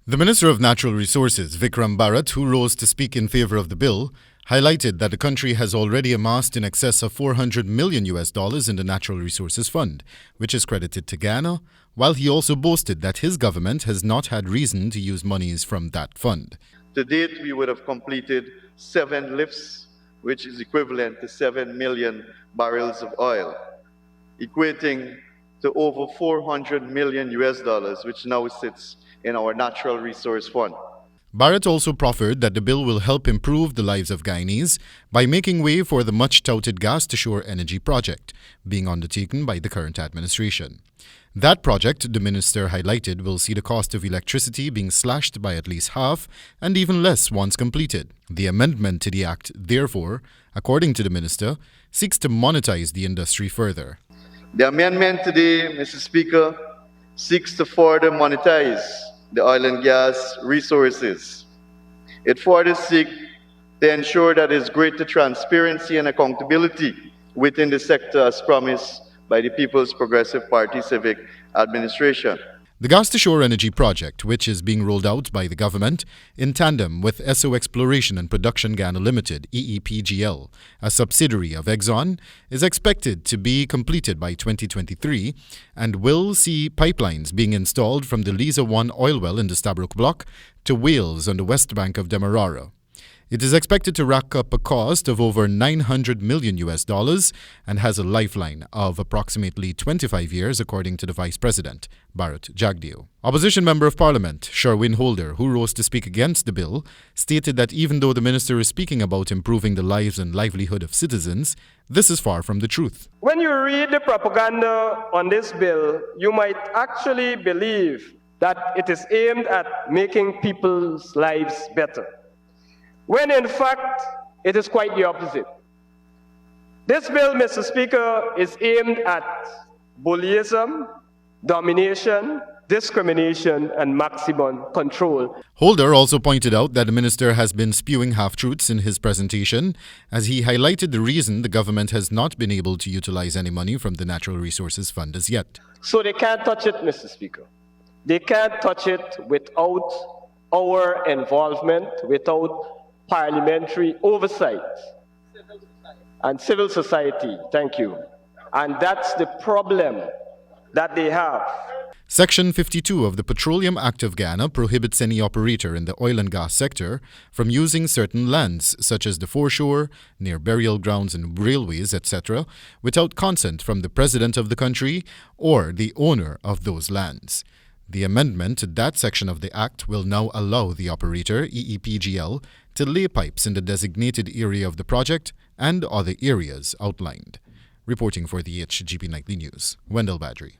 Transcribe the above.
The Minister of Natural Resources, Vikram Bharat, who rose to speak in favor of the bill, highlighted that the country has already amassed in excess of $400 million in the Natural Resources Fund, which is credited to Ghana, while he also boasted that his government has not had reason to use monies from that fund. To date, we would have completed 7 lifts, which is equivalent to 7 million barrels of oil, equating to over $400 million, which now sits in our Natural Resource Fund. Bharat also proffered that the bill will help improve the lives of Guyanese by making way for the much-touted gas-to-shore energy project being undertaken by the current administration. That project, the minister highlighted, will see the cost of electricity being slashed by at least half and even less once completed. The amendment to the act, therefore, according to the minister, seeks to monetize the industry further. The amendment today, Mr. Speaker, seeks to further monetize the oil and gas resources. It further seeks to ensure that there is greater transparency and accountability within the sector as promised by the People's Progressive Party Civic Administration. The gas-to-shore energy project, which is being rolled out by the government in tandem with Esso Exploration and Production Ghana Limited, EEPGL, a subsidiary of Exxon, is expected to be completed by 2023 and will see pipelines being installed from the Liza 1 oil well in the Stabroek block to Wales on the West Bank of Demerara. It is expected to rack up a cost of over $900 million and has a lifeline of approximately 25 years, according to the Vice President, Bharat Jagdeo. Opposition Member of Parliament, Sherwin Holder, who rose to speak against the bill, stated that even though the minister is speaking about improving the lives and livelihood of citizens, this is far from the truth. When you read the propaganda on this bill, you might actually believe that it is aimed at making people's lives better, when in fact it is quite the opposite. This bill, Mr. Speaker, is aimed at bullyism, domination, discrimination, and maximum control. Holder also pointed out that the minister has been spewing half-truths in his presentation, as he highlighted the reason the government has not been able to utilize any money from the Natural Resources Fund as yet. So they can't touch it, Mr. Speaker. They can't touch it without our involvement, without parliamentary oversight and civil society. Thank you. And that's the problem that they have. Section 52 of the Petroleum Act of Ghana prohibits any operator in the oil and gas sector from using certain lands, such as the foreshore, near burial grounds and railways, etc., without consent from the president of the country or the owner of those lands. The amendment to that section of the Act will now allow the operator, EEPGL, to lay pipes in the designated area of the project and other areas outlined. Reporting for the HGP Nightly News, Wendell Badrie.